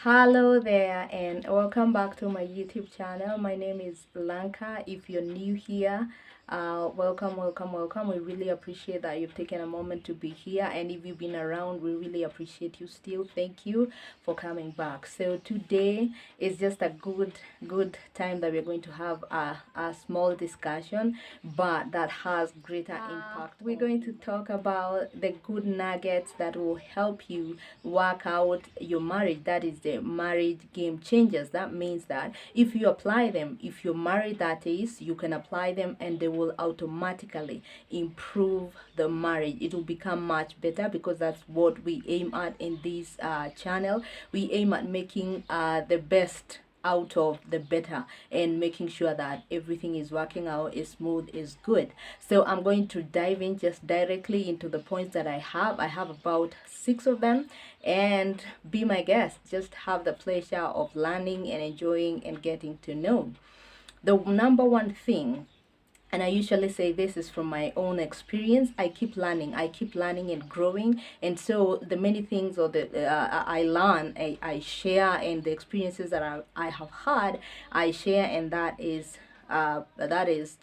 Hello there, and welcome back to my YouTube channel. My name is Lanka. If you're new here, welcome. We really appreciate that you've taken a moment to be here, and if you've been around, we really appreciate you still. Thank you for coming back. So today is just a good time that we're going to have a small discussion, but that has greater impact. We're going to talk about the good nuggets that will help you work out your marriage. That is the marriage game changers. That means that if you apply them, if you're married, that is, you can apply them and they will automatically improve the marriage. It will become much better because that's what we aim at in this channel. We aim at making the best out of the better and making sure that everything is working out is smooth, is good. So I'm going to dive in just directly into the points that I have about 6 of them, and be my guest. Just have the pleasure of learning and enjoying and getting to know. The number one thing, and I usually say this is from my own experience, I keep learning and growing. And so the many things or the I learn, I share, and the experiences that I have had, I share, and that is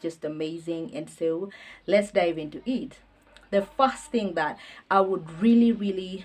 just amazing. And so let's dive into it. The first thing that I would really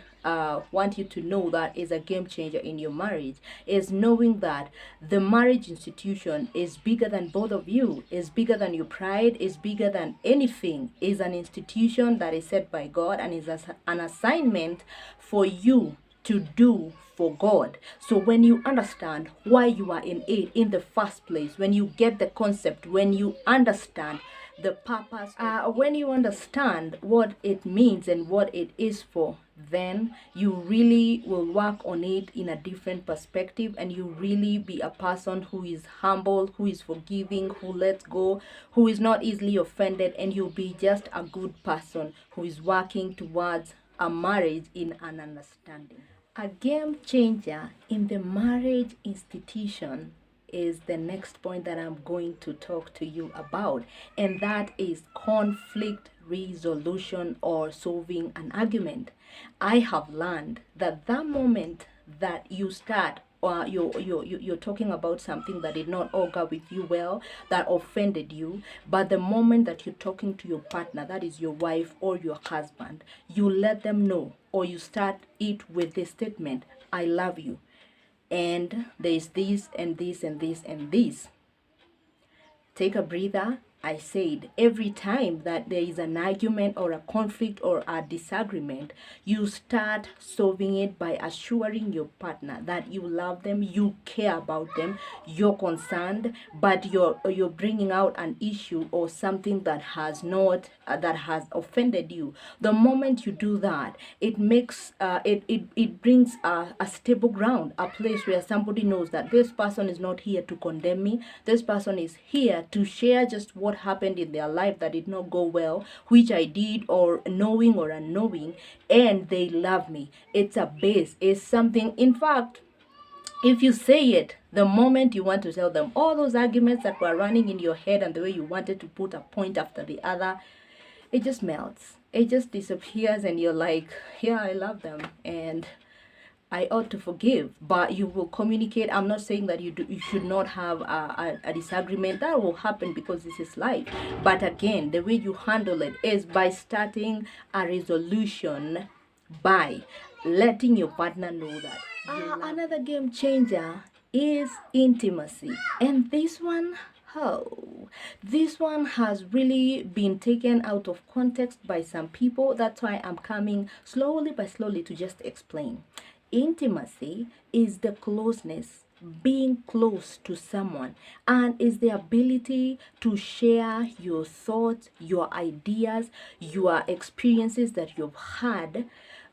want you to know that is a game changer in your marriage is knowing that the marriage institution is bigger than both of you, is bigger than your pride, is bigger than anything, is an institution that is set by God and is an assignment for you to do for God. So when you understand why you are in it in the first place, when you get the concept, when you understand the purpose, when you understand what it means and what it is for, then you really will work on it in a different perspective, and you really be a person who is humble, who is forgiving, who lets go, who is not easily offended, and you'll be just a good person who is working towards a marriage in an understanding. A game changer in the marriage institution is the next point that I'm going to talk to you about, and that is conflict resolution or solving an argument. I have learned that the moment that you start or you're talking about something that did not augur with you well, that offended you, but the moment that you're talking to your partner, that is your wife or your husband, you let them know, or you start it with this statement: I love you, and there's this and this and this and this. Take a breather. I said every time that there is an argument or a conflict or a disagreement, you start solving it by assuring your partner that you love them, you care about them, you're concerned, but you're bringing out an issue or something that has not that has offended you. The moment you do that, it makes it brings a stable ground, a place where somebody knows that this person is not here to condemn me. This person is here to share just what happened in their life that did not go well, which I did, or knowing or unknowing, and they love me. It's a base, it's something. In fact, if you say it the moment you want to tell them, all those arguments that were running in your head and the way you wanted to put a point after the other, it just melts, it just disappears, and you're like, yeah, I love them and I ought to forgive. But you will communicate. I'm not saying that you should not have a disagreement. That will happen because this is life. But again, the way you handle it is by starting a resolution, by letting your partner know that. Another game changer is intimacy. And this one, oh, this one has really been taken out of context by some people. That's why I'm coming slowly by slowly to just explain. Intimacy is the closeness, being close to someone, and is the ability to share your thoughts, your ideas, your experiences that you've had.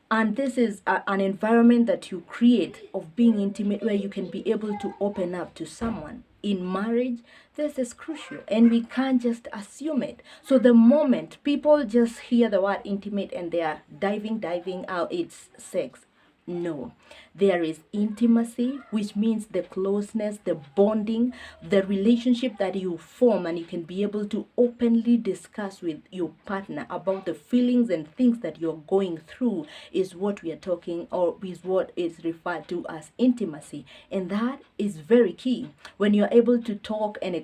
And this is an environment that you create of being intimate, where you can be able to open up to someone. In marriage, this is crucial, and we can't just assume it. So the moment people just hear the word intimate and they are diving out, it's sex. No, there is intimacy, which means the closeness, the bonding, the relationship that you form, and you can be able to openly discuss with your partner about the feelings and things that you're going through, is what we are talking, or is what is referred to as intimacy. And that is very key when you're able to talk and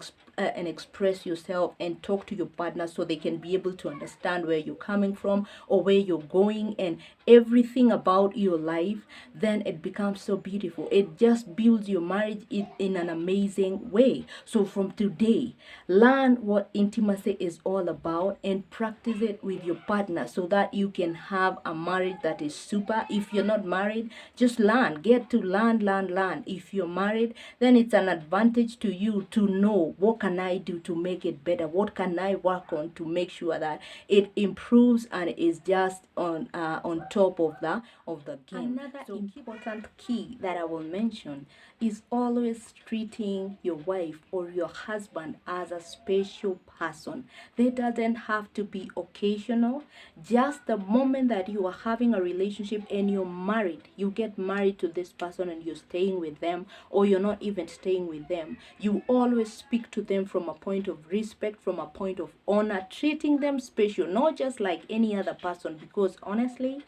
express yourself and talk to your partner, so they can be able to understand where you're coming from or where you're going and everything about your life. Then it becomes so beautiful. It just builds your marriage in an amazing way. So from today, learn what intimacy is all about and practice it with your partner, so that you can have a marriage that is super. If you're not married, just learn, get to learn. If you're married, then it's an advantage to you to know, what can I do to make it better, what can I work on to make sure that it improves and is just on top of the game. Another important key that I will mention is always treating your wife or your husband as a special person. They doesn't have to be occasional. Just the moment that you are having a relationship and you're married, you get married to this person and you're staying with them, or you're not even staying with them, you always speak to them from a point of respect, from a point of honor, treating them special, not just like any other person, because honestly,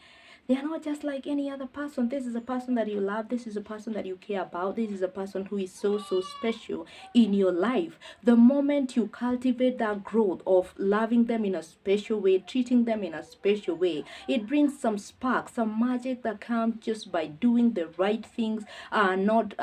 they are not just like any other person. This is a person that you love. This is a person that you care about. This is a person who is so special in your life. The moment you cultivate that growth of loving them in a special way, treating them in a special way, it brings some spark, some magic that comes just by doing the right things, not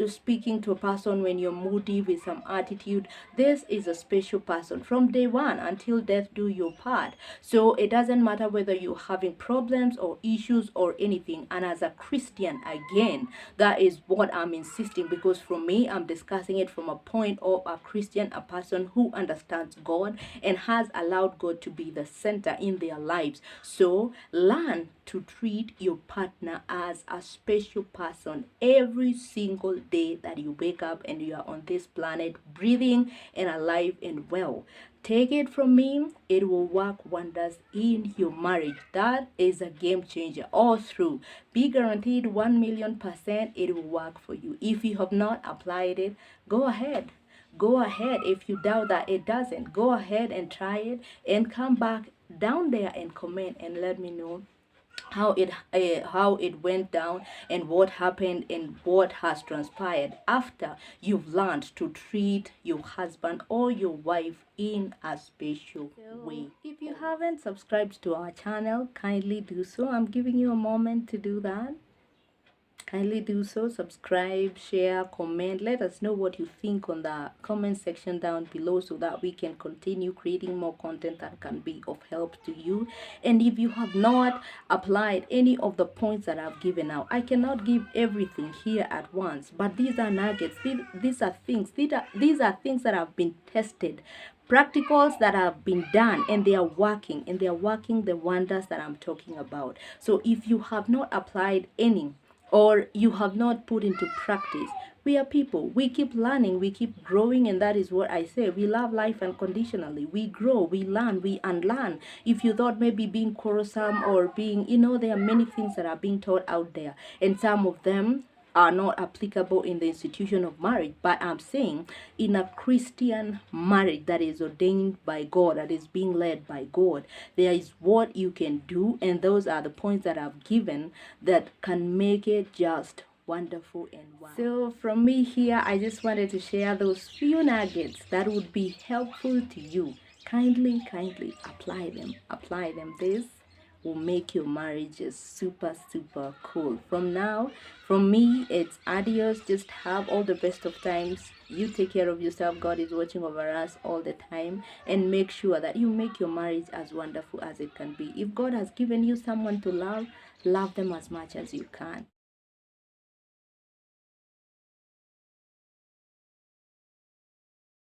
speaking to a person when you're moody with some attitude. This is a special person from day one until death do your part. So it doesn't matter whether you're having problems or issues or anything. And as a Christian, again, that is what I'm insisting, because for me, I'm discussing it from a point of a Christian, a person who understands God and has allowed God to be the center in their lives. So learn to treat your partner as a special person every single day that you wake up and you are on this planet, breathing and alive and well. Take it from me, it will work wonders in your marriage. That is a game changer all through. Be guaranteed 1,000,000% it will work for you. If you have not applied it, go ahead. Go ahead. If you doubt that it doesn't, go ahead and try it and come back down there and comment and let me know how it went down and what happened and what has transpired after you've learned to treat your husband or your wife in a special way. If you haven't subscribed to our channel, kindly do so. I'm giving you a moment to do that. Kindly do so. Subscribe, share, comment. Let us know what you think on the comment section down below, so that we can continue creating more content that can be of help to you. And if you have not applied any of the points that I've given out, I cannot give everything here at once, but these are nuggets. These are things that have been tested, practicals that have been done, and they are working, the wonders that I'm talking about. So if you have not applied any, or you have not put into practice, we are people, we keep learning, we keep growing, and that is what I say. We love life unconditionally. We grow, we learn, we unlearn. If you thought maybe being quarrelsome or being, there are many things that are being taught out there, and some of them are not applicable in the institution of marriage. But I'm saying, in a Christian marriage that is ordained by God, that is being led by God, there is what you can do, and those are the points that I've given that can make it just wonderful and wow. So from me here, I just wanted to share those few nuggets that would be helpful to you. Kindly apply them. This will make your marriages super cool. From me, it's adios. Just have all the best of times. You take care of yourself. God is watching over us all the time, and make sure that you make your marriage as wonderful as it can be. If God has given you someone to love them as much as you can.